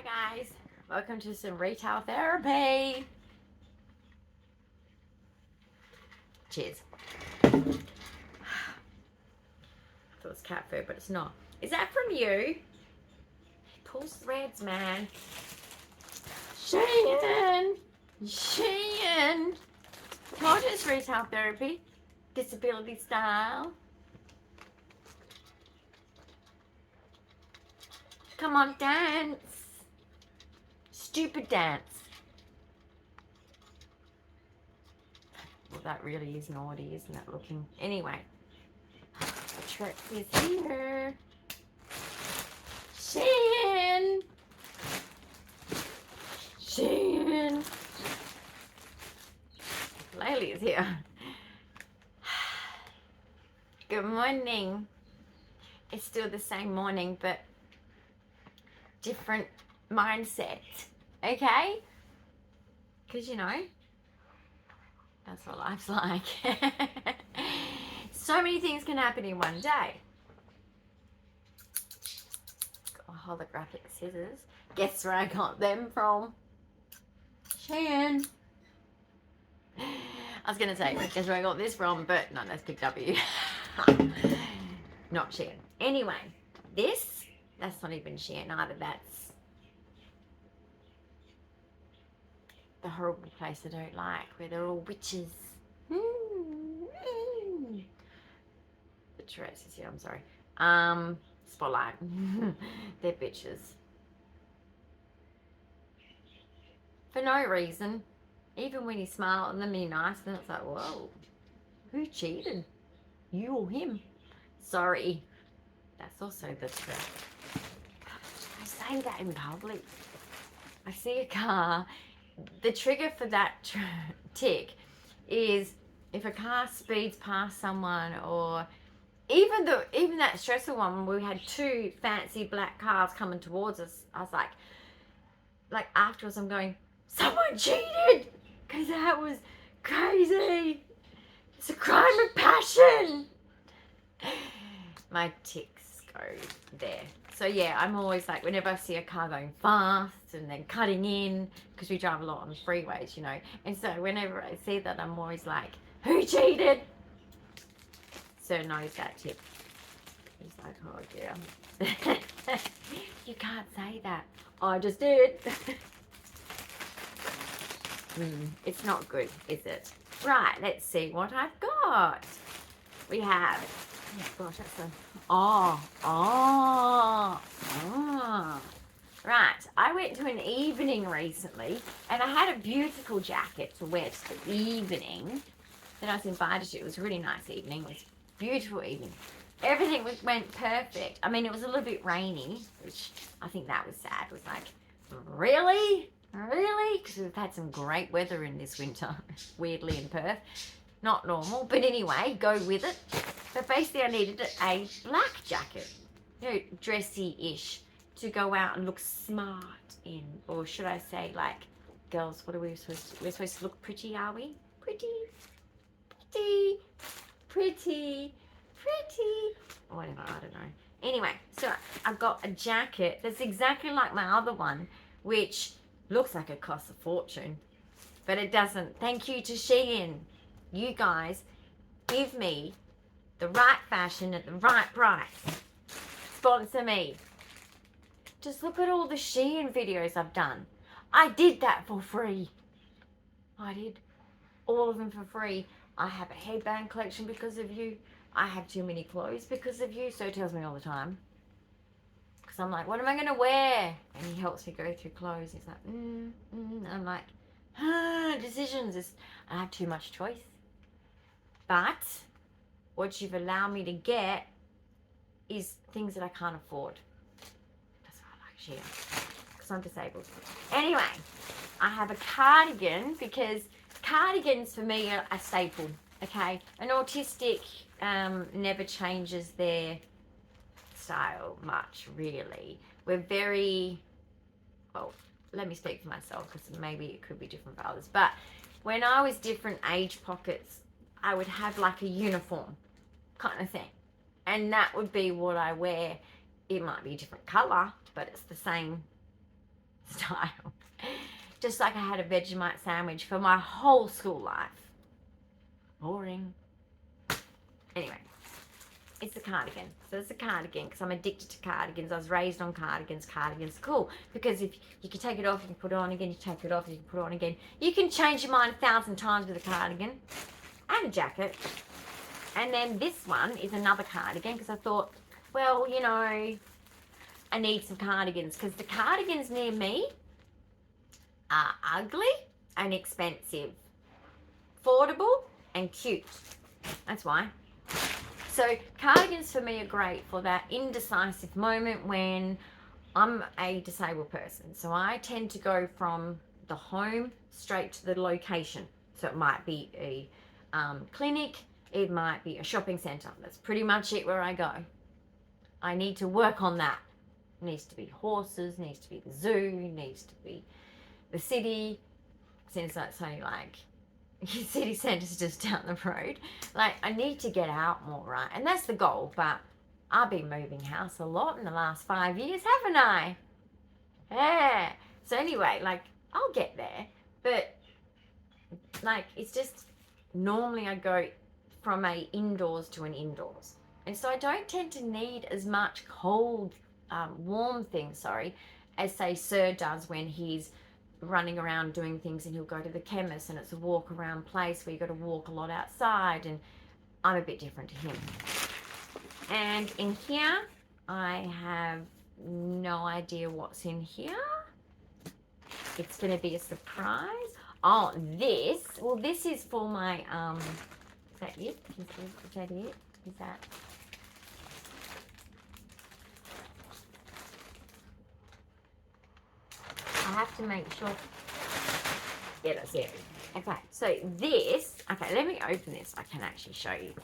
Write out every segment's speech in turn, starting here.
Hi guys, welcome to some retail therapy. Cheers. I thought it was cat food, but it's not. Is that from you? He pulls threads, man. Shein! Told you it's retail therapy. Disability style. Come on, dance. Stupid dance. Well, that really is naughty, isn't it, looking? Anyway. The trick is here. Shein. Laylee is here. Good morning. It's still the same morning, but different mindset, okay? Because you know, that's what life's like. So many things can happen in one day. Got holographic scissors. Guess where I got them from? Shein. I was gonna say, guess where I got this from, but no, that's Big W. Not Shein. Anyway, that's not even Shein either. That's the horrible place I don't like, where they're all witches. The Tourette's is here, I'm sorry. Spotlight. They're bitches. For no reason. Even when you smile and then be nice, then it's like, whoa, who cheated? You or him? Sorry. That's also the trick. I say that in public. I see a car. The trigger for that tick is if a car speeds past someone, or even that stressful one when we had two fancy black cars coming towards us. I was like afterwards I'm going, someone cheated, because that was crazy. It's a crime of passion. My ticks go there. So yeah, I'm always like, whenever I see a car going fast and then cutting in, because we drive a lot on the freeways, you know, and so whenever I see that, I'm always like, who cheated? Sir knows that tip. He's like, oh yeah. You can't say that. I just did. It's not good, is it? Right, let's see what I've got. We have, oh gosh, that's a, Right, I went to an evening recently, and I had a beautiful jacket to wear to the evening that I was invited to. It was a really nice evening. It was a beautiful evening. Everything went perfect. I mean, it was a little bit rainy, which I think that was sad. It was like, really? Really? Because we've had some great weather in this winter, weirdly in Perth. Not normal, but anyway, go with it. But basically I needed a black jacket, you know, dressy-ish, to go out and look smart in. Or should I say, like, girls, what are we supposed to, we're supposed to look pretty, are we? Pretty. Or whatever, I don't know. Anyway, so I've got a jacket that's exactly like my other one, which looks like it costs a fortune, but it doesn't. Thank you to Shein. You guys give me the right fashion at the right price. Sponsor me. Just look at all the Shein videos I've done. I did that for free. I did. All of them for free. I have a headband collection because of you. I have too many clothes because of you. So he tells me all the time. Because I'm like, what am I going to wear? And he helps me go through clothes. He's like, And I'm like, decisions. I have too much choice. But what you've allowed me to get is things that I can't afford. That's why I like Shein, because I'm disabled. Anyway, I have a cardigan, because cardigans for me are a staple, okay? An autistic never changes their style much, really. We're very, well, let me speak for myself, because maybe it could be different for others. But when I was different age pockets, I would have like a uniform kind of thing. And that would be what I wear. It might be a different colour, but it's the same style. Just like I had a Vegemite sandwich for my whole school life. Boring. Anyway, it's a cardigan. So it's a cardigan because I'm addicted to cardigans. I was raised on cardigans. Cardigans are cool because if you can take it off, you can put it on again. You take it off, you can put it on again. You can change your mind 1,000 times with a cardigan and a jacket. And then this one is another cardigan because I thought, well, you know, I need some cardigans because the cardigans near me are ugly and expensive, affordable and cute. That's why. So cardigans for me are great for that indecisive moment when I'm a disabled person. So I tend to go from the home straight to the location. So it might be a clinic, it might be a shopping centre. That's pretty much it where I go. I need to work on that. It needs to be horses, needs to be the zoo, needs to be the city, since that's only like city centre's just down the road. Like, I need to get out more, right? And that's the goal, but I've been moving house a lot in the last 5 years, haven't I? Yeah. So anyway, like, I'll get there, but like, it's just normally I go from a indoors to an indoors. And so I don't tend to need as much warm things, as say Sir does when he's running around doing things, and he'll go to the chemist and it's a walk around place where you got to walk a lot outside, and I'm a bit different to him. And in here I have no idea what's in here. It's going to be a surprise. Oh, this is for my is that it? Is that it? Is that I have to make sure. Yeah, that's it. Okay, so this, okay, let me open this. I can actually show you.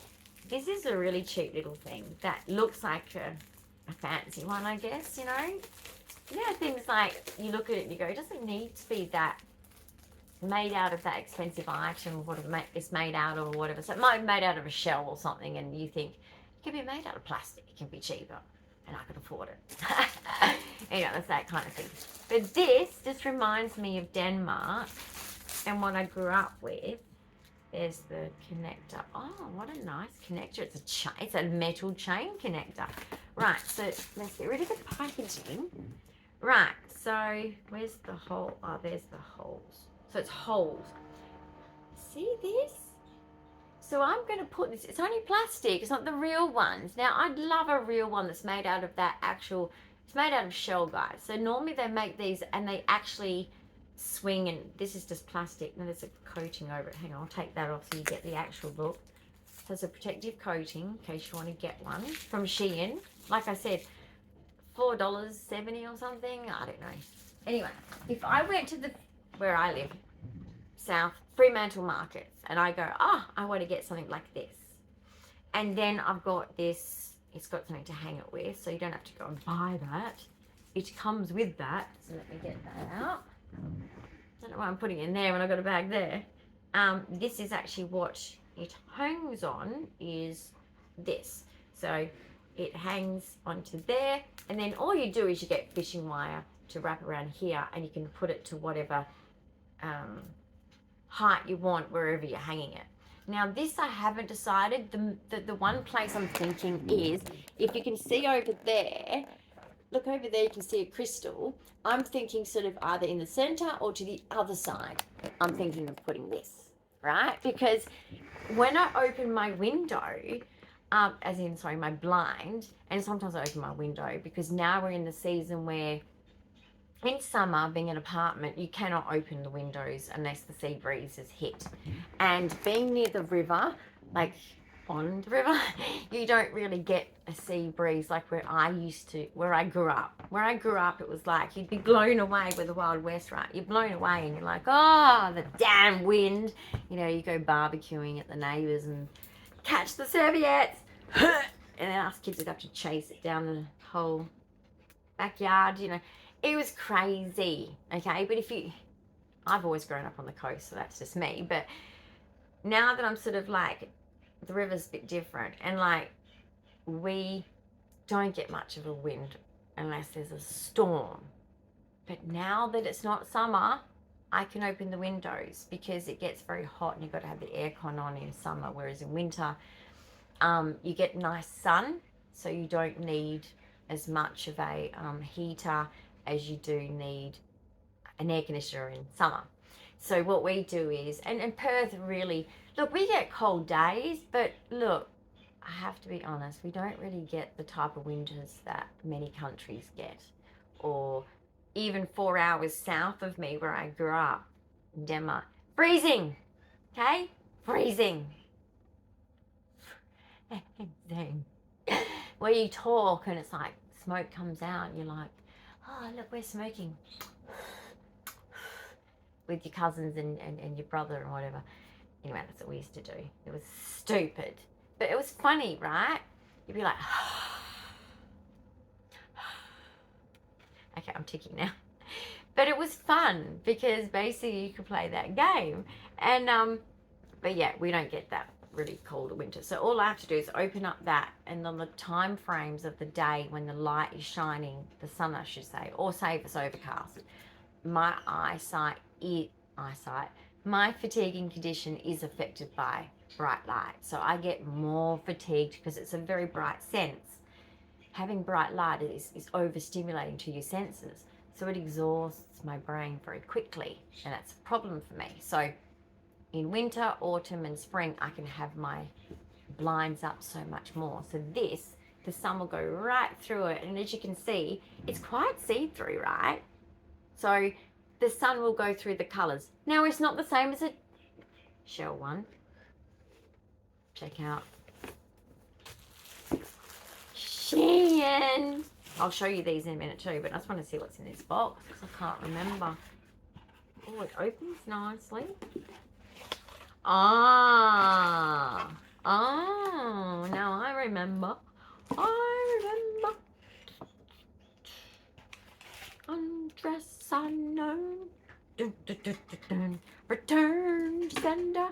This is a really cheap little thing that looks like a fancy one, I guess, you know. Yeah, things like, you look at it and you go, it doesn't need to be that made out of that expensive item, what it's made out of or whatever. So it might be made out of a shell or something, and you think, it can be made out of plastic, it can be cheaper, and I can afford it. Anyway, that's that kind of thing. But this just reminds me of Denmark and what I grew up with. There's the connector. Oh, what a nice connector. It's a metal chain connector. Right, so let's get rid of the packaging. Right, so where's the hole? Oh, there's the holes. So it's holes. See this? So I'm going to put this, it's only plastic, it's not the real ones. Now, I'd love a real one that's made out of that actual, it's made out of shell, guys. So normally they make these and they actually swing, and this is just plastic. Now there's a coating over it. Hang on, I'll take that off so you get the actual look. So it's a protective coating in case you want to get one from Shein. Like I said, $4.70 or something. I don't know. Anyway, if I went to where I live, South Fremantle Markets, and I go, I want to get something like this. And then I've got this, it's got something to hang it with, so you don't have to go and buy that. It comes with that. So let me get that out. I don't know why I'm putting it in there when I've got a bag there. This is actually what it hangs on, is this. So it hangs onto there, and then all you do is you get fishing wire to wrap around here, and you can put it to whatever height you want wherever you're hanging it. Now this I haven't decided. The one place I'm thinking is, if you can see over there, look over there, you can see a crystal. I'm thinking sort of either in the center or to the other side. I'm thinking of putting this, right? Because when I open my window, my blind, and sometimes I open my window because now we're in the season where in summer, being an apartment, you cannot open the windows unless the sea breeze is hit. And being near the river, like on the river, you don't really get a sea breeze like where I grew up. Where I grew up, it was like you'd be blown away with the Wild West, right? You're blown away and you're like, oh, the damn wind. You know, you go barbecuing at the neighbours and catch the serviettes. And then us kids would have to chase it down the whole backyard, you know. It was crazy, okay? But I've always grown up on the coast, so that's just me. But now that I'm sort of like, the river's a bit different, and like, we don't get much of a wind unless there's a storm. But now that it's not summer, I can open the windows because it gets very hot and you've got to have the aircon on in summer, whereas in winter, you get nice sun, so you don't need as much of a heater as you do need an air conditioner in summer. So what we do is, and Perth really, look, we get cold days, but look, I have to be honest, we don't really get the type of winters that many countries get, or even 4 hours south of me where I grew up in Denmark. Freezing, okay? Freezing. Where you talk and it's like smoke comes out and you're like, oh, look, we're smoking. With your cousins and your brother and whatever. Anyway, that's what we used to do. It was stupid. But it was funny, right? You'd be like, okay, I'm ticking now. But it was fun because basically you could play that game. And, but yeah, we don't get that really cold winter. So all I have to do is open up that, and on the time frames of the day when the light is shining, the sun I should say, or say if it's overcast, my my fatiguing condition is affected by bright light. So I get more fatigued because it's a very bright sense. Having bright light is overstimulating to your senses. So it exhausts my brain very quickly, and that's a problem for me. So in winter, autumn and spring, I can have my blinds up so much more. So this, the sun will go right through it. And as you can see, it's quite see-through, right? So the sun will go through the colours. Now, it's not the same as a shell one. Check out Shein. I'll show you these in a minute too, but I just want to see what's in this box because I can't remember. Oh, it opens nicely. Oh, now I remember. Undress unknown. Dun, dun, dun, dun, dun. Return to sender.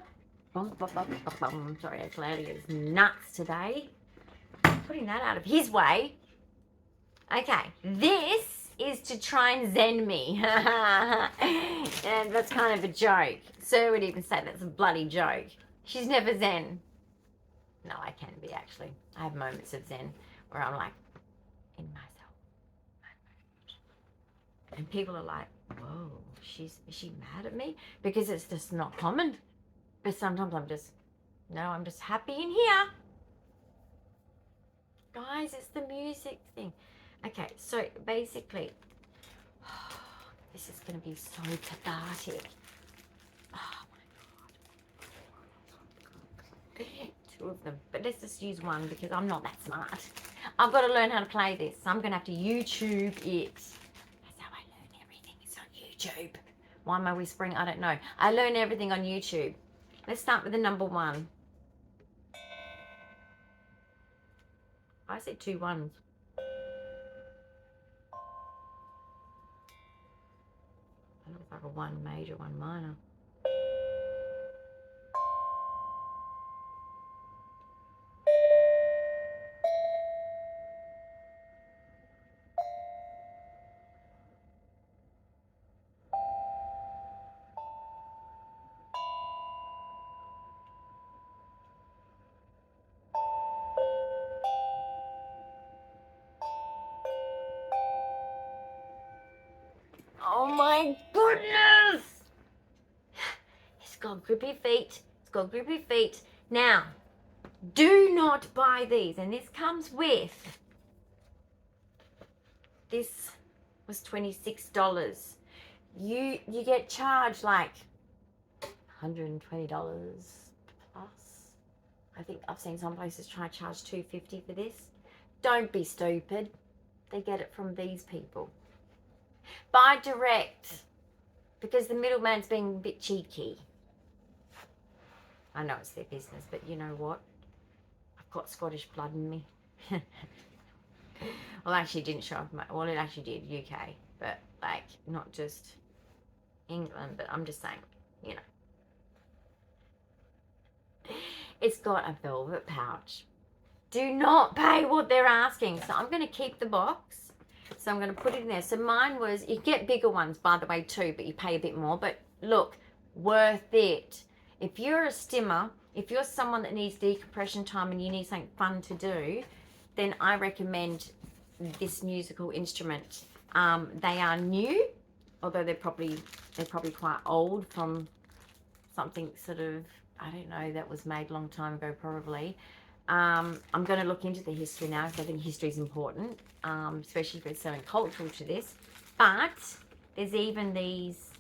Bum, bum, bum, bum, bum. Sorry, Claudia is nuts today. Putting that out of his way. Okay, this is to try and zen me. And that's kind of a joke. Sir would even say that's a bloody joke. She's never zen. No, I can be actually. I have moments of zen where I'm like, in myself. And people are like, whoa, is she mad at me? Because it's just not common. But sometimes I'm just happy in here. Guys, it's the music thing. Okay, so basically, this is going to be so cathartic. Oh my God. 2 of them. But let's just use one because I'm not that smart. I've got to learn how to play this. So I'm going to have to YouTube it. That's how I learn everything. It's on YouTube. Why am I whispering? I don't know. I learn everything on YouTube. Let's start with the number 1. I said 2 ones. That looks like a 1 major, 1 minor. Oh my goodness! It's got grippy feet. It's got grippy feet. Now, do not buy these. And this comes with, this was $26. You get charged like $120 plus. I think I've seen some places try to charge $250 for this. Don't be stupid. They get it from these people. Buy direct, because the middleman's being a bit cheeky. I know it's their business, but you know what? I've got Scottish blood in me. Well, actually, it didn't show up. Well, it actually did, UK, but like not just England. But I'm just saying, you know, it's got a velvet pouch. Do not pay what they're asking. So I'm going to keep the box. So I'm going to put it in there. So mine was, you get bigger ones, by the way, too, but you pay a bit more. But look, worth it. If you're a stimmer, if you're someone that needs decompression time and you need something fun to do, then I recommend this musical instrument. They are new, although they're probably quite old, from something sort of, I don't know, that was made a long time ago probably. I'm going to look into the history now because I think history is important, especially if it's something cultural to this. But there's even these,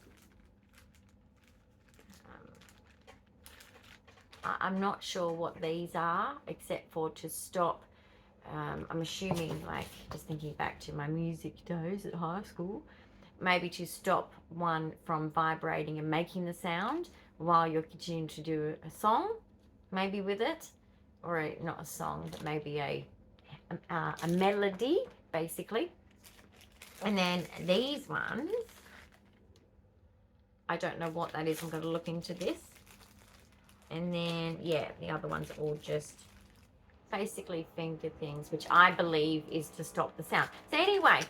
I'm not sure what these are, except for to stop, I'm assuming, like, just thinking back to my music days at high school, maybe to stop one from vibrating and making the sound while you're continuing to do a song, maybe with it, or not a song, but maybe a melody, basically. And then these ones, I don't know what that is. I'm going to look into this. And then, yeah, the other ones are all just basically finger things, which I believe is to stop the sound. So anyway,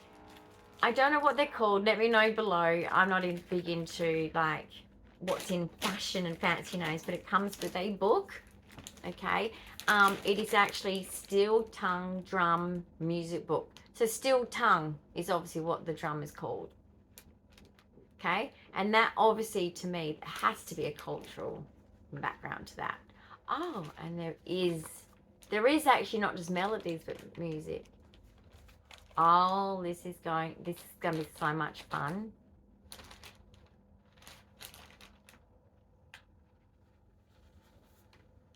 I don't know what they're called. Let me know below. I'm not big into, like, what's in fashion and fancy names, but it comes with a book, okay? It is actually steel tongue drum music book. So steel tongue is obviously what the drum is called, okay? And that obviously, to me, has to be a cultural background to that. Oh, and there is actually not just melodies, but music. Oh, this is going to be so much fun.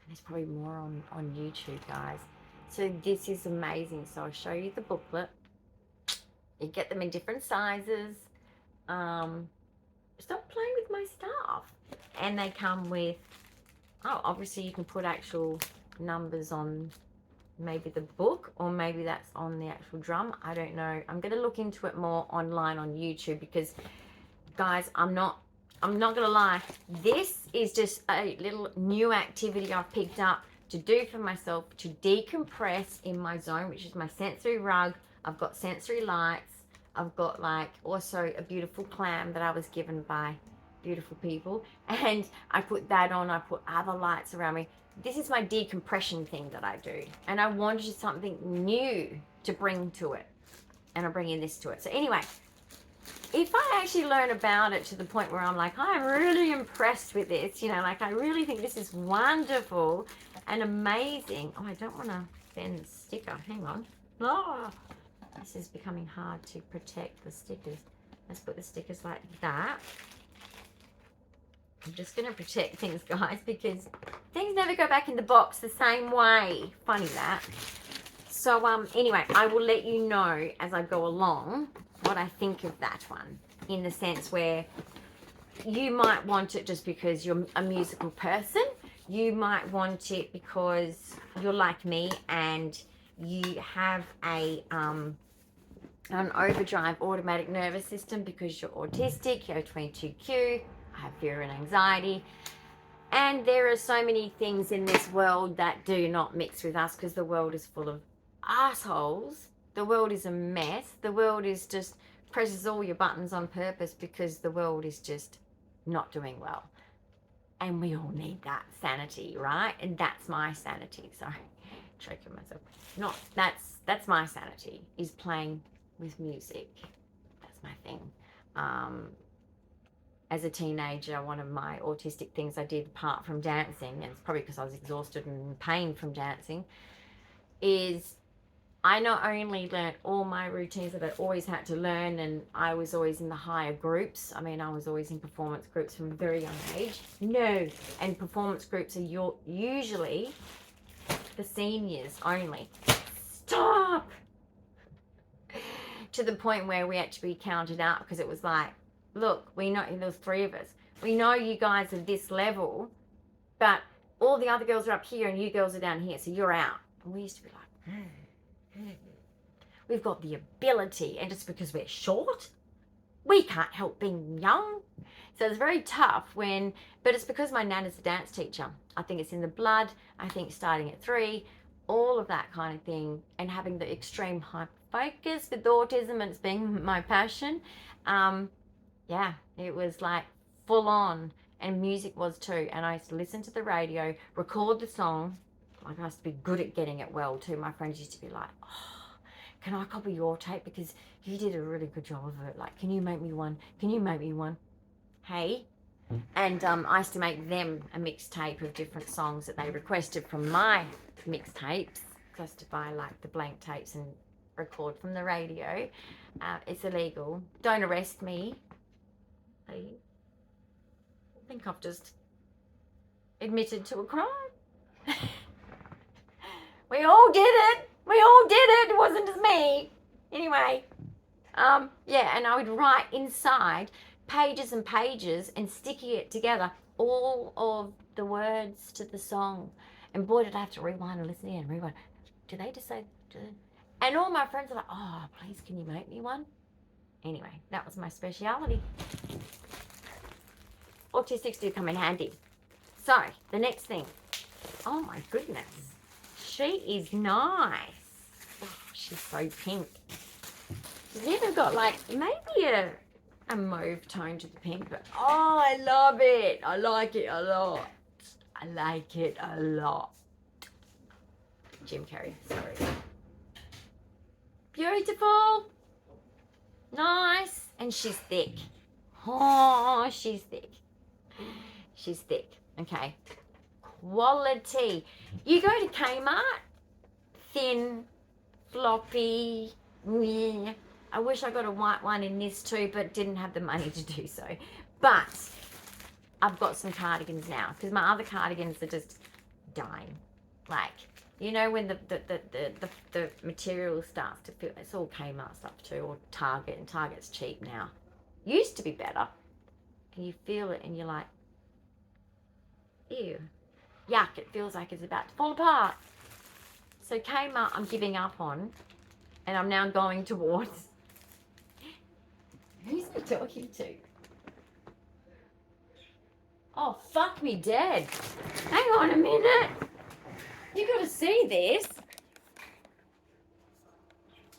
There's probably more on YouTube, guys. So this is amazing. So I'll show you the booklet. You get them in different sizes. Stop playing with my stuff. And they come with, oh, obviously you can put actual numbers on maybe the book, or maybe that's on the actual drum. I don't know. I'm going to look into it more online on YouTube because, guys, I'm not gonna lie, this is just a little new activity I've picked up to do for myself to decompress in my zone, which is my sensory rug. I've got sensory lights. I've got, like, also a beautiful clam that I was given by beautiful people, and I put that on. I put other lights around me. This is my decompression thing that I do, and I wanted something new to bring to it, and I'm bringing this to it. So anyway, if I actually learn about it to the point where I'm like, I'm really impressed with this, you know, like, I really think this is wonderful and amazing. Oh, I don't want to bend the sticker. Hang on. Oh, this is becoming hard to protect the stickers. Let's put the stickers like that. I'm just going to protect things, guys, because things never go back in the box the same way. Funny that. So, anyway, I will let you know as I go along what I think of that one, in the sense where you might want it just because you're a musical person. You might want it because you're like me and you have an overdrive automatic nervous system because you're autistic, you have 22Q, I have fear and anxiety. And there are so many things in this world that do not mix with us because the world is full of assholes. The world is a mess. The world is just presses all your buttons on purpose because the world is just not doing well. And we all need that sanity, right? And that's my sanity. Sorry, choking myself. Not that's my sanity, is playing with music. That's my thing. As a teenager, one of my autistic things I did, apart from dancing, and it's probably because I was exhausted and in pain from dancing, is I not only learnt all my routines that I always had to learn, and I was always in the higher groups. I mean, I was always in performance groups from a very young age. No, and performance groups are usually the seniors only. Stop! To the point where we had to be counted out because it was like, look, we know, there was 3 of us. We know you guys are this level, but all the other girls are up here and you girls are down here, so you're out. And we used to be like, we've got the ability, and just because we're short, we can't help being young. So it's very tough but it's because my nan is a dance teacher. I think it's in the blood. I think starting at 3, all of that kind of thing, and having the extreme focus with autism and it's being my passion. Yeah, it was like full on, and music was too. And I used to listen to the radio, record the song. Like, I used to be good at getting it well too. My friends used to be like, oh, can I copy your tape because you did a really good job of it? Like, can you make me one? Can you make me one? Hey. And I used to make them a mixtape of different songs that they requested from my mixtapes. I used to buy like the blank tapes and record from the radio. It's illegal. Don't arrest me. I think I've just admitted to a crime. We all did it. We all did it. It wasn't just me. Anyway, yeah, and I would write inside pages and pages and sticking it together, all of the words to the song. And boy, did I have to rewind and listen again. Rewind. Do they just say? And all my friends are like, oh, please, can you make me one? Anyway, that was my speciality. Autistics do come in handy. So, the next thing. Oh my goodness. She is nice. Oh, she's so pink. She's even got like maybe a mauve tone to the pink, but oh, I love it. I like it a lot. I like it a lot. Jim Carrey, sorry. Beautiful. Nice. And she's thick. Oh, she's thick. She's thick. Okay. Quality. You go to Kmart, thin, floppy. Yeah. I wish I got a white one in this too, but didn't have the money to do so. But I've got some cardigans now because my other cardigans are just dying. Like, you know, when the material starts to feel, it's all Kmart stuff too, or Target, and Target's cheap now. Used to be better. And you feel it and you're like, ew, yuck, it feels like it's about to fall apart. So Kmart I'm giving up on, and I'm now going towards, who's he talking to? Oh, fuck me dead. Hang on a minute. You gotta see this.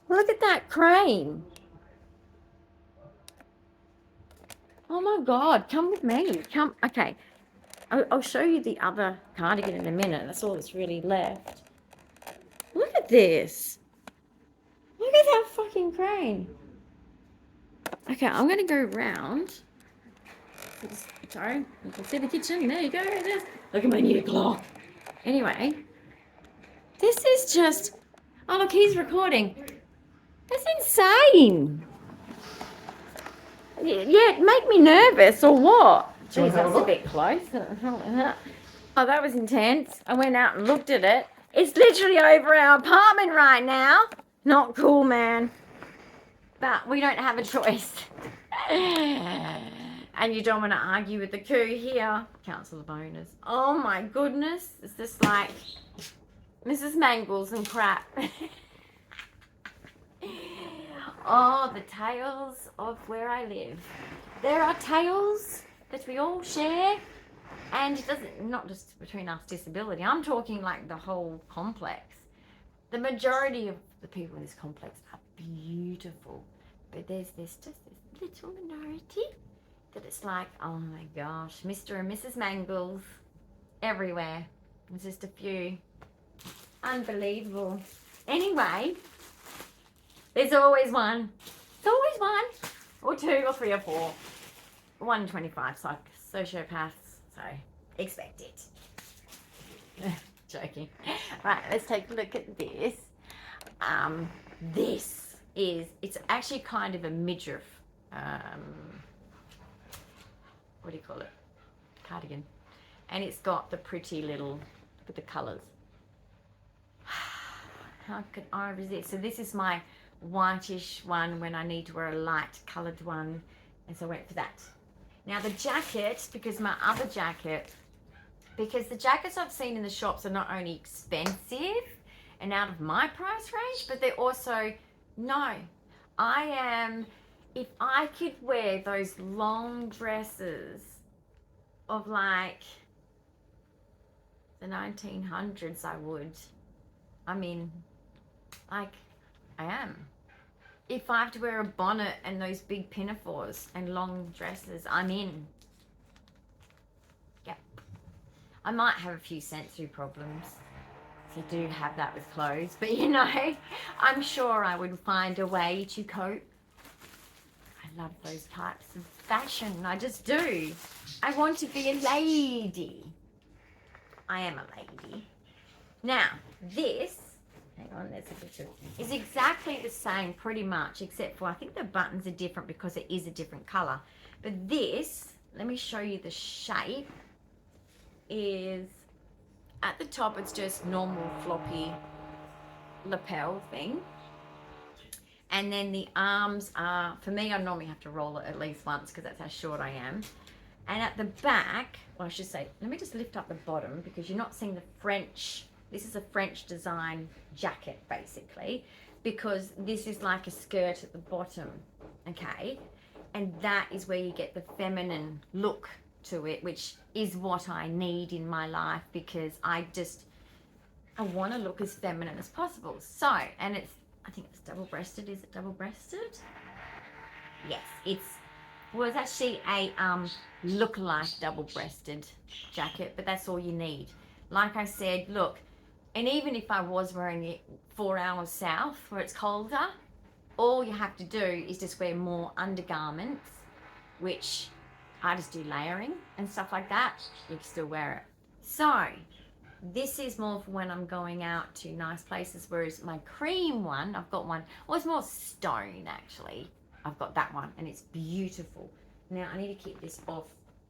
Look at that crane. Oh my God, come with me. Come, okay. I'll show you the other cardigan in a minute. That's all that's really left. Look at this. Look at that fucking crane. Okay, I'm going to go round. Sorry, you can see the kitchen. There you go. Look at my new clock. Anyway, this is just... Oh, look, he's recording. That's insane. Yeah, make me nervous or what? Jeez, that's a bit close. Oh, that was intense. I went out and looked at it. It's literally over our apartment right now. Not cool, man. But we don't have a choice. And you don't want to argue with the coup here. Council of Owners. Oh my goodness. It's just like Mrs. Mangles and crap. Oh, the tales of where I live. There are tales that we all share, and it doesn't, not just between us disability. I'm talking like the whole complex. The majority of the people in this complex are beautiful, but there's just this little minority that it's like, oh my gosh, Mr. and Mrs. Mangles everywhere. There's just a few. Unbelievable. Anyway, there's always one. There's always one. Or two, or three, or four. 1 in 25 sociopaths. So, expect it. Joking. Right, let's take a look at this. This is, it's actually kind of a midriff. What do you call it? Cardigan. And it's got the pretty little, with the colours. How can I resist? So this is my whitish one when I need to wear a light coloured one, and so I went for that. Now the jacket, because my other jacket, because the jackets I've seen in the shops are not only expensive and out of my price range, but they're also, no, I am, if I could wear those long dresses of like the 1900s, I would. I mean, like, I am. if I have to wear a bonnet and those big pinafores and long dresses, I'm in. Yep. I might have a few sensory problems. I do have that with clothes, but you know, I'm sure I would find a way to cope. I love those types of fashion. I just do. I want to be a lady. I am a lady. Now, this, hang on, there's a picture, is exactly the same pretty much, except for I think the buttons are different because it is a different colour. But this, let me show you the shape, is at the top it's just normal floppy lapel thing. And then the arms are, for me, I normally have to roll it at least once because that's how short I am. And at the back, well, I should say, let me just lift up the bottom because you're not seeing the French, this is a French design jacket basically, because this is like a skirt at the bottom, okay? And that is where you get the feminine look to it, which is what I need in my life because I want to look as feminine as possible. So, and it's, I think it's double-breasted. Is it double-breasted? Yes, it's actually a look-alike double-breasted jacket, but that's all you need. Like I said, look, and even if I was wearing it 4 hours south where it's colder, all you have to do is just wear more undergarments, which I just do layering and stuff like that. You can still wear it. So this is more for when I'm going out to nice places, whereas my cream one, I've got one, well, it's more stone actually. I've got that one and it's beautiful. Now I need to keep this off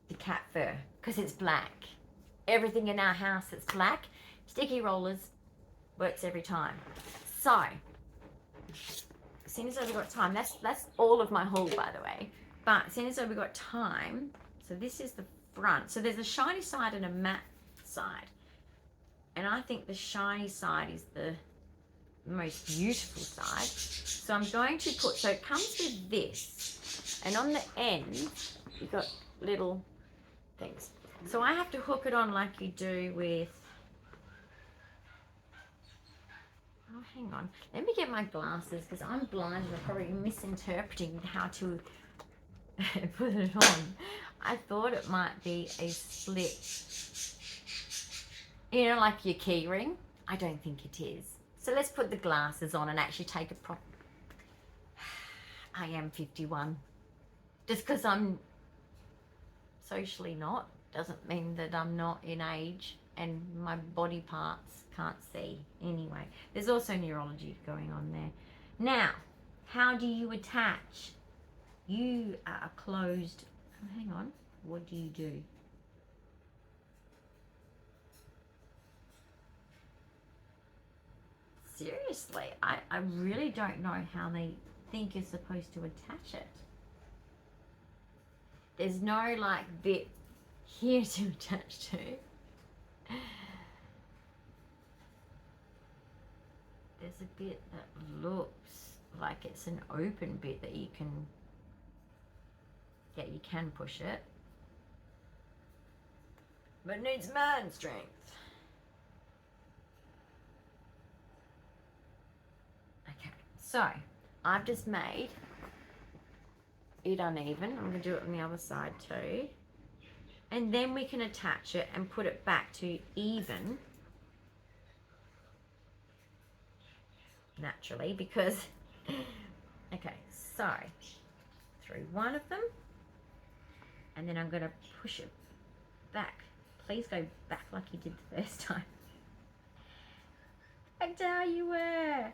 the cat fur because it's black. Everything in our house that's black. Sticky rollers works every time. So, as soon as I've got time, that's all of my haul by the way. But as soon as I've got time, so this is the front. So there's a shiny side and a matte side. And I think the shiny side is the most beautiful side. So I'm going to put, so it comes with this. And on the end, you've got little things. So I have to hook it on like you do with, oh, hang on. Let me get my glasses because I'm blind and I'm probably misinterpreting how to put it on. I thought it might be a slip. You know, like your key ring? I don't think it is. So let's put the glasses on and actually take a proper... I am 51. Just because I'm socially not doesn't mean that I'm not in age and my body parts can't see. Anyway, there's also neurology going on there. Now, how do you attach? You are closed... Oh, hang on. What do you do? Seriously, I really don't know how they think you're supposed to attach it. There's no like bit here to attach to. There's a bit that looks like it's an open bit that you can, yeah, you can push it. But it needs man strength. So, I've just made it uneven. I'm going to do it on the other side too. And then we can attach it and put it back to even. Naturally, because... Okay, so, through one of them. And then I'm going to push it back. Please go back like you did the first time. Back to how you were.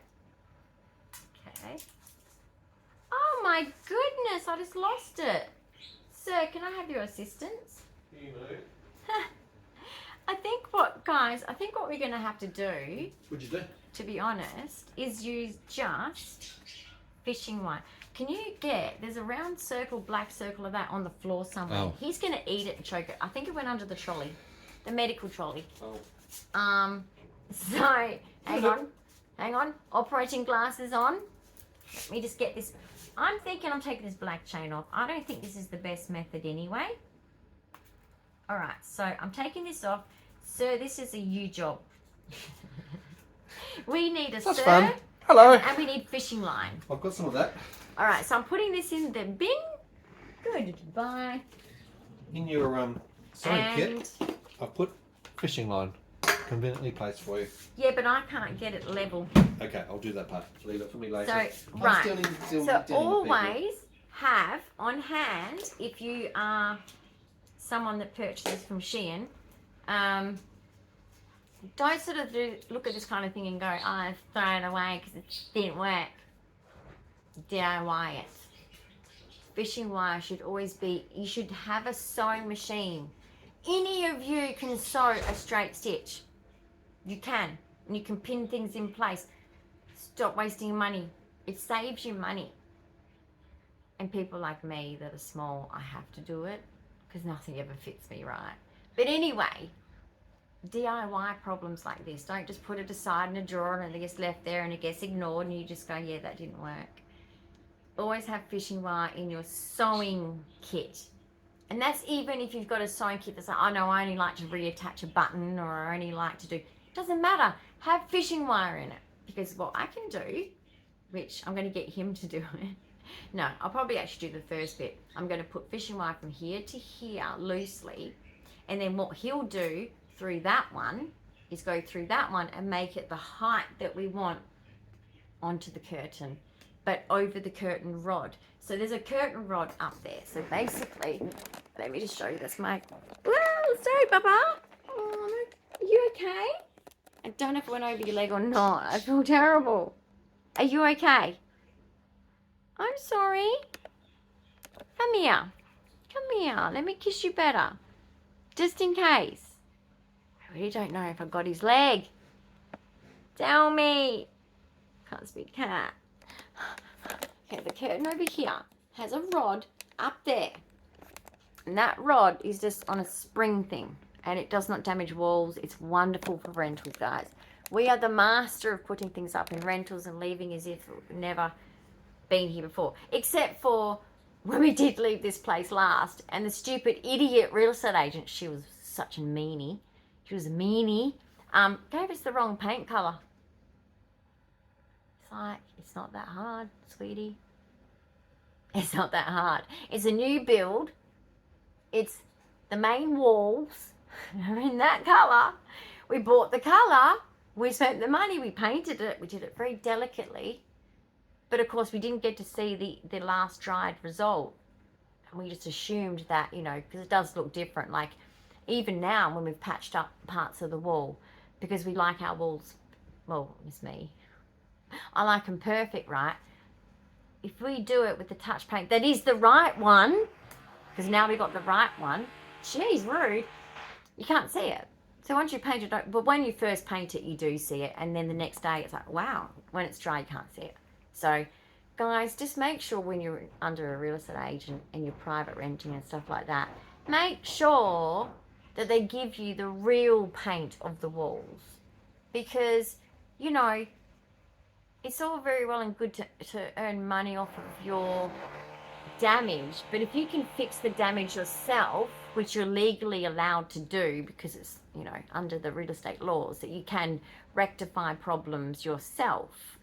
Okay. Oh my goodness, I just lost it. Sir, can I have your assistance? You know. I think what we're going to have to do, What'd you do? to be honest, is use just fishing wire. Can you get, there's a round circle, black circle of that on the floor somewhere. Oh. He's going to eat it and choke it. I think it went under the trolley, the medical trolley. Oh. So, hang on, operating glasses on. Let me just get this. I'm thinking I'm taking this black chain off. I don't think this is the best method anyway. All right, so I'm taking this off. Sir, this is a you job. We need a That's sir fun. Hello. And we need fishing line. I've got some of that. All right, so I'm putting this in the bin. Goodbye. In your sewing And kit, I've put fishing line conveniently placed for you. yeah, but I can't get it level. Okay, I'll do that part. Leave it for me later. So, right. So dealing with always have on hand, if you are someone that purchases from Shein, don't sort of look at this kind of thing and go, oh, I've thrown it away because it didn't work. DIY it. Fishing wire should always be, you should have a sewing machine. Any of you can sew a straight stitch. You can. And you can pin things in place. Stop wasting your money. It saves you money. And people like me that are small, I have to do it because nothing ever fits me right. But anyway, DIY problems like this, don't just put it aside in a drawer and it gets left there and it gets ignored and you just go, yeah, that didn't work. Always have fishing wire in your sewing kit. And that's even if you've got a sewing kit that's like, oh no, I only like to reattach a button or I only like to do, doesn't matter, have fishing wire in it. Because what I can do, which I'm going to get him to do it, no, I'll probably actually do the first bit. I'm going to put fishing wire from here to here loosely, and then what he'll do through that one is go through that one and make it the height that we want onto the curtain, but over the curtain rod. So there's a curtain rod up there. So basically, let me just show you this, mate. Well, sorry, Baba. Oh, are you okay? I don't know if it went over your leg or not. I feel terrible. Are you okay? I'm sorry. Come here. Come here. Let me kiss you better. Just in case. I really don't know if I got his leg. Tell me. Can't speak cat. Okay, the curtain over here has a rod up there. And that rod is just on a spring thing. And it does not damage walls. It's wonderful for rentals, guys. We are the master of putting things up in rentals and leaving as if we've never been here before. Except for when we did leave this place last. And the stupid idiot real estate agent, she was such a meanie. She was a meanie. Gave us the wrong paint colour. It's like, it's not that hard, sweetie. It's not that hard. It's a new build. It's the main walls are in that colour. We bought the colour. We spent the money. We painted it. We did it very delicately. But of course, we didn't get to see the last dried result. And we just assumed that, you know, because it does look different. Like, even now when we've patched up parts of the wall, because we like our walls, well, it's me. I like them perfect, right? If we do it with the touch paint, that is the right one, because now we got the right one. Jeez, rude. You can't see it. So once you paint it, but when you first paint it, you do see it. And then the next day, it's like, wow, when it's dry, you can't see it. So, guys, just make sure when you're under a real estate agent and you're private renting and stuff like that, make sure that they give you the real paint of the walls. Because, you know, it's all very well and good to earn money off of your damage, but if you can fix the damage yourself, which you're legally allowed to do because it's, you know, under the real estate laws that you can rectify problems yourself,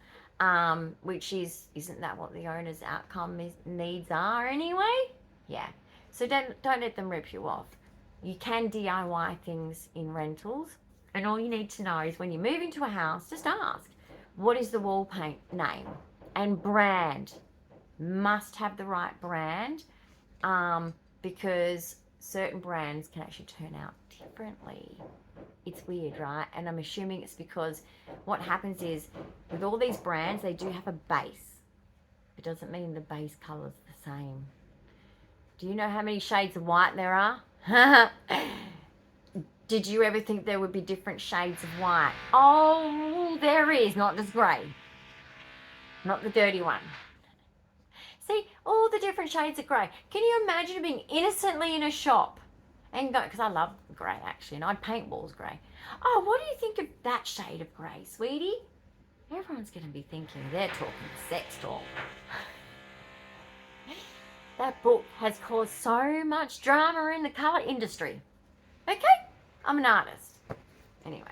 which isn't that what the owner's outcome needs are anyway? Yeah. So don't let them rip you off. You can DIY things in rentals, and all you need to know is when you move into a house, just ask, what is the wall paint name and brand? Must have the right brand, because certain brands can actually turn out differently. It's weird, right? And I'm assuming it's because what happens is with all these brands, they do have a base. It doesn't mean the base color's the same. Do you know how many shades of white there are? Did you ever think there would be different shades of white? Oh, there is, not just grey. Not the dirty one. See, all the different shades of grey. Can you imagine being innocently in a shop and go, because I love grey actually, and I'd paint walls grey. Oh, what do you think of that shade of grey, sweetie? Everyone's going to be thinking they're talking sex talk. That book has caused so much drama in the colour industry. Okay? I'm an artist. Anyway,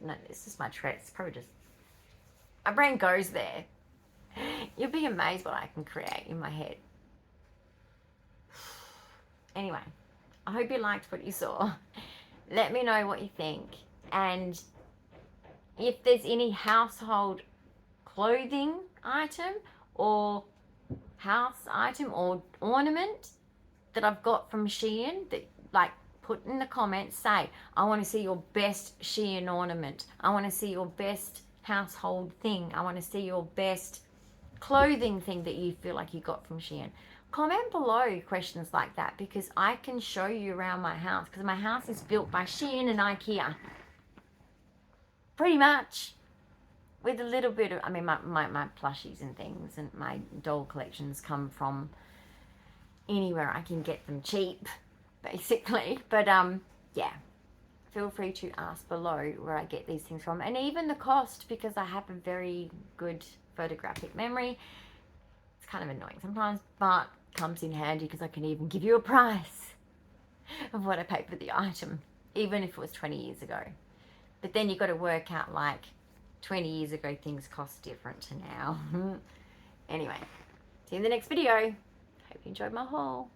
no, this is my trait. It's probably just My brain goes there. You'll be amazed what I can create in my head. Anyway, I hope you liked what you saw. Let me know what you think. And if there's any household clothing item or house item or ornament that I've got from Shein, that like, put in the comments, say, I want to see your best Shein ornament. I want to see your best household thing. I want to see your best clothing thing that you feel like you got from Shein. Comment below questions like that, because I can show you around my house, because my house is built by Shein and IKEA. Pretty much. With a little bit of, I mean, my plushies and things and my doll collections come from anywhere I can get them cheap, basically. But yeah, feel free to ask below where I get these things from, and even the cost, because I have a very good photographic memory. It's kind of annoying sometimes, but comes in handy because I can even give you a price of what I paid for the item, even if it was 20 years ago. But then you've got to work out, like, 20 years ago things cost different to now. Anyway, see you in the next video. Hope you enjoyed my haul.